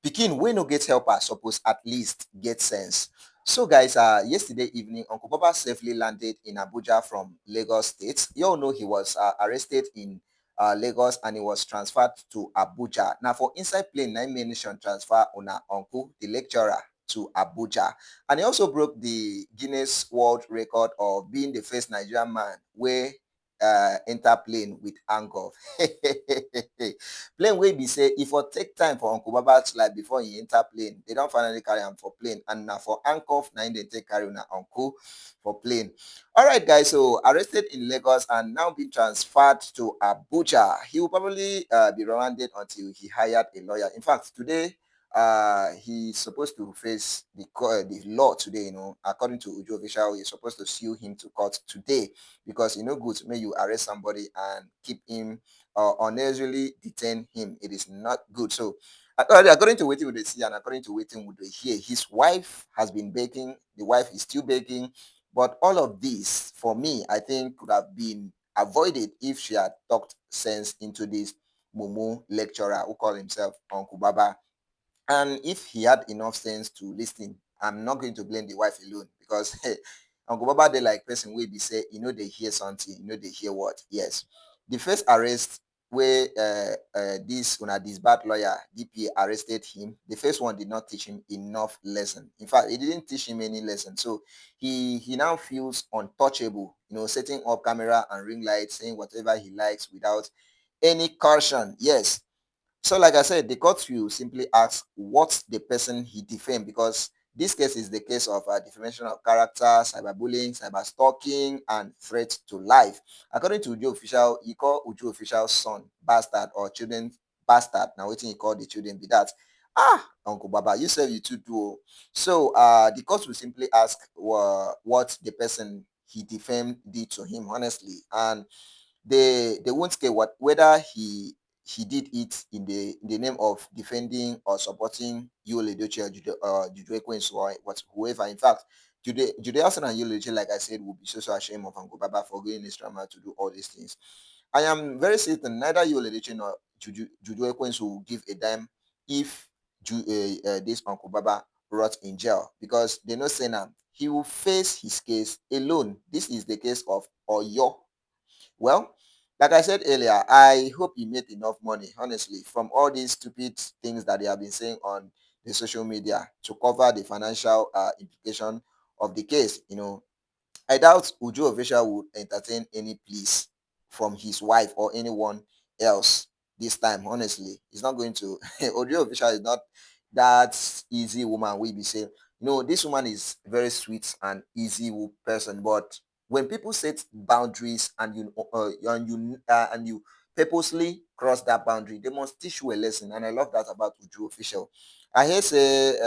Pikin wey no get helper suppose at least get sense. So guys, yesterday evening, Uncle Baba safely landed in Abuja from Lagos State. You all know he was arrested in Lagos and he was transferred to Abuja. Now for inside plane, 9 nation transfer una uncle, the lecturer, to Abuja. And he also broke the Guinness World Record of being the first Nigerian man where enter plane with handcuff. Plane wey be say e for take time for Uncle Baba to like before he enter plane. They don finally carry am for plane, and na for handcuff na im dey take carry una uncle for plane. Alright guys, so arrested in Lagos and now being transferred to Abuja. He will probably be remanded until he hired a lawyer. In fact, today he's supposed to face the law today, according to Uju official. He's supposed to sue him to court today because e no good make you arrest somebody and keep him unnecessarily detain him. It is not good. So according to wetin we dey see and according to wetin we dey hear, his wife has been begging. The wife is still begging, but all of this, for me, I think could have been avoided if she had talked sense into this mumu lecturer who called himself Uncle Baba. And if he had enough sense to listen, I'm not going to blame the wife alone because Uncle Baba dey like person wey be say they hear something, they hear what. Yes, the first arrest where this bad lawyer DP arrested him, the first one did not teach him enough lesson. In fact, it didn't teach him any lesson. So he now feels untouchable, setting up camera and ring light, saying whatever he likes without any caution. Yes, so, like I said, the court will simply ask what the person he defamed, because this case is the case of defamation of character, cyberbullying, cyber stalking, and threat to life. According to Uju official, he called Uju official's son bastard or children bastard. Now, what he called the children be that. Uncle Baba, you said you too do. So, the court will simply ask what the person he defamed did to him, honestly, and they won't care whether he did it in the name of defending or supporting Yul Edochie or Juju Ekwens or whoever. In fact, Jude Hassan and Yul Edochie, like I said, will be so ashamed of Uncle Baba for going extra mile to do all these things. I am very certain neither Yul Edochie nor Juju Ekwens will give a damn if this Uncle Baba rot in jail, because they know say now he will face his case alone. This is the case of Oyo. Well, like I said earlier, I hope he made enough money, honestly, from all these stupid things that they have been saying on the social media to cover the financial implication of the case. I doubt Uju official would entertain any pleas from his wife or anyone else this time. Honestly, he's not going to. Uju official is not that easy woman. We be saying, no, this woman is very sweet and easy person. But when people set boundaries and you purposely cross that boundary, they must teach you a lesson. And I love that about Uju official. I hear say,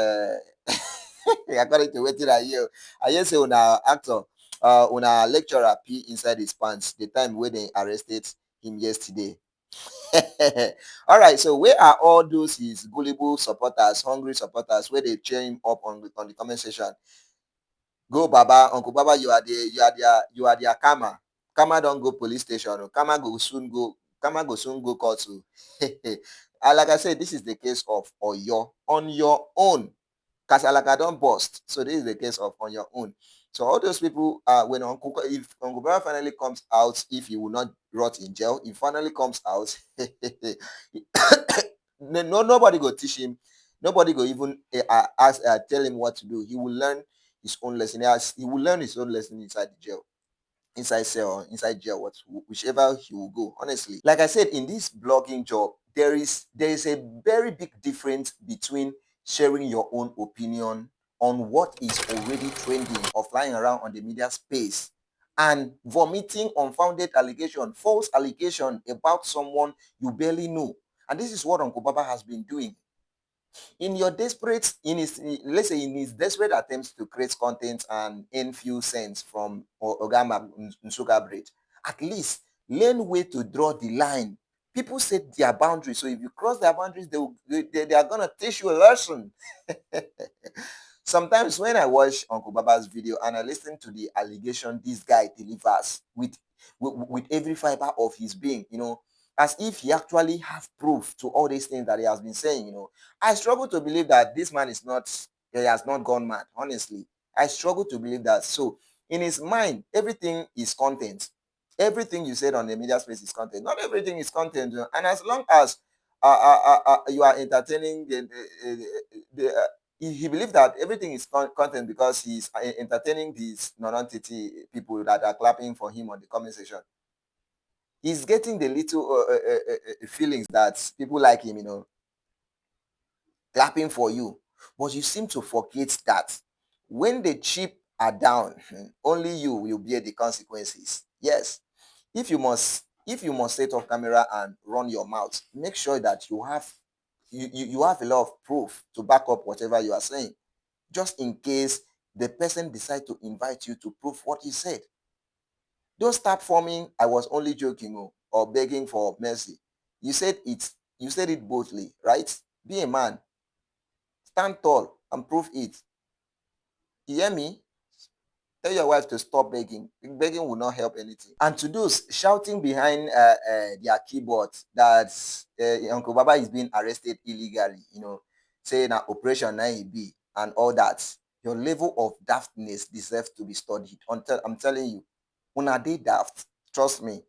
according to wetin I hear say una actor una lecturer pee inside his pants the time wey dem arrested him yesterday. All right, so where are all those his gullible supporters, hungry supporters, where they cheer him up on the comment section? Go Baba, Uncle Baba, you are their karma. Karma don go police station. Karma go soon go court. And like I said, this is the case of Oyo on your own. Kasalaka don't burst. So this is the case of on your own. So all those people, if Uncle Baba finally comes out, if he will not rot in jail, he finally comes out. Nobody go teach him. Nobody go even tell him what to do. He will learn his own lesson. He will learn his own lesson inside the jail, inside cell or inside jail, whichever he will go. Honestly, like I said, in this blogging job, there is a very big difference between sharing your own opinion on what is already trending or flying around on the media space and vomiting unfounded allegation, false allegation about someone you barely know. And this is what Uncle Baba has been doing in his desperate attempts to create content and earn few cents from Ogama Nsuka bread. At least learn where to draw the line. People set their boundaries, so if you cross their boundaries, they are gonna teach you a lesson. Sometimes when I watch Uncle Baba's video and I listen to the allegation this guy delivers with every fiber of his being, as if he actually have proof to all these things that he has been saying. I struggle to believe that this man is not, he has not gone mad. Honestly, I struggle to believe that. So in his mind, everything is content. Everything you said on the media space is content. Not everything is content. And as long as you are entertaining he believes that everything is content because he's entertaining these non-entity people that are clapping for him on the comment section. He's getting the little feelings that people like him, clapping for you. But you seem to forget that when the chip are down, only you will bear the consequences. Yes, if you must set off camera and run your mouth, make sure that you have a lot of proof to back up whatever you are saying, just in case the person decide to invite you to prove what you said. Don't start forming I was only joking, or begging for mercy. You said it boldly, right? Be a man, stand tall and prove it. You hear me? Tell your wife to stop begging. Begging will not help anything. And to those shouting behind their keyboard that Uncle Baba is being arrested illegally, saying that operation 9B and all that, your level of daftness deserves to be studied. I'm telling you, una dey daft. Trust me.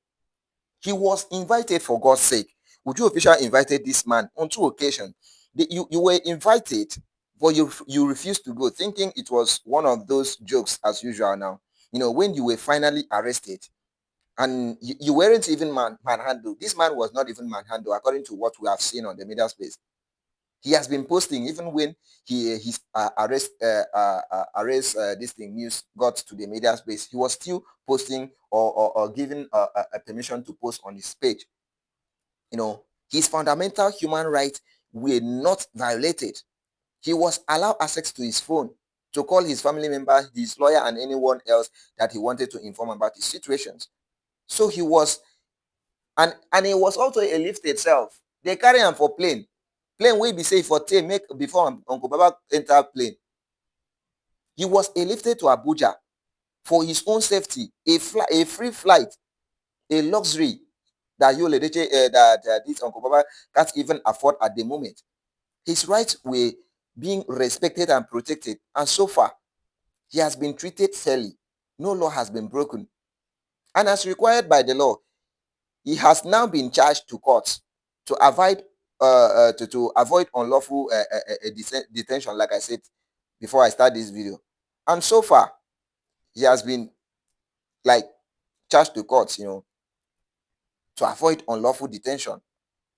He was invited, for God's sake. Uju Official invited this man on two occasions. You were invited, but you refused to go, thinking it was one of those jokes as usual now. When you were finally arrested, and you weren't even manhandled. This man was not even manhandled, according to what we have seen on the media space. He has been posting even when his arrest this thing news got to the media space. He was still posting or giving a permission to post on his page. His fundamental human rights were not violated. He was allowed access to his phone to call his family member, his lawyer, and anyone else that he wanted to inform about his situations. So he was, and he was also a lift itself. They carry him for plane. Plane will be safe for take make before Uncle Baba enter plane. He was airlifted to Abuja for his own safety, a free flight, a luxury that this Uncle Baba can't even afford at the moment. His rights were being respected and protected, and so far, he has been treated fairly. No law has been broken. And as required by the law, he has now been charged to court to avoid unlawful detention, like I said before I start this video. And so far, he has been like charged to court, to avoid unlawful detention.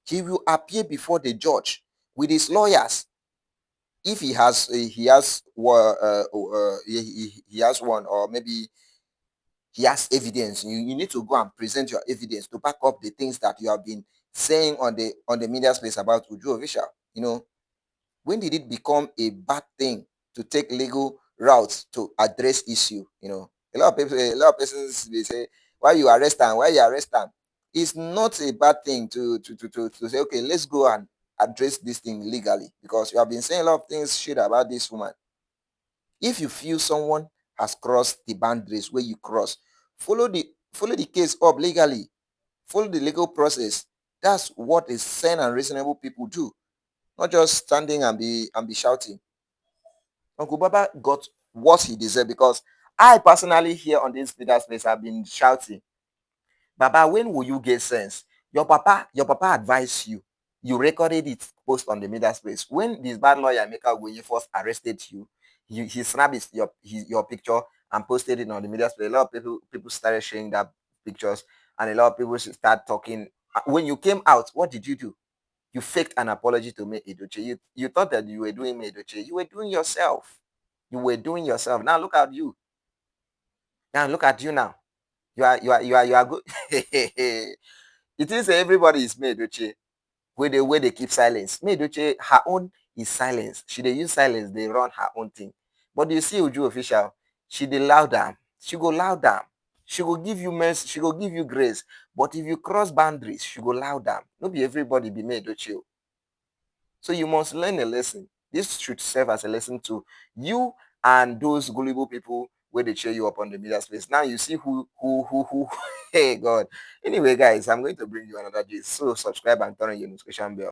He will appear before the judge with his lawyers. If he has one, or maybe he has evidence, you need to go and present your evidence to back up the things that you have been saying on the media space about Uju Official. When did it become a bad thing to take legal routes to address issue? A lot of persons, they say, why you arrest them, why you arrest them? It's not a bad thing to say, okay, let's go and address this thing legally, because you have been saying a lot of things shit about this woman. If you feel someone has crossed the boundaries where you cross, follow the case up legally. Follow the legal process. That's what a sane and reasonable people do, not just standing and be shouting. Uncle Baba got what he deserved, because I personally here on this media space have been shouting, Baba, when will you get sense? Your papa advised you. You recorded it, post on the media space. When this bad lawyer Emeka Ogunye first arrested you, he snapped your picture and posted it on the media space. A lot of people started sharing that pictures, and a lot of people start talking. When you came out, what did you do? You faked an apology to me, Edoche. You thought that you were doing me, Edoche. You were doing yourself. You were doing yourself. Now look at you. Now look at you now. You are good. It is everybody is made, Edoche. Where they keep silence. Me, Edoche, her own is silence. She they use silence, they run her own thing. But you see Uju Official, she dey louder. She go louder. She go give you mercy, she go give you grace. But if you cross boundaries, she go louder. No be everybody be made, Edoche. So you must learn a lesson. This should serve as a lesson to you and those gullible people where they cheer you up on the media space. Now you see who. Hey God. Anyway, guys, I'm going to bring you another gist. So subscribe and turn on your notification bell.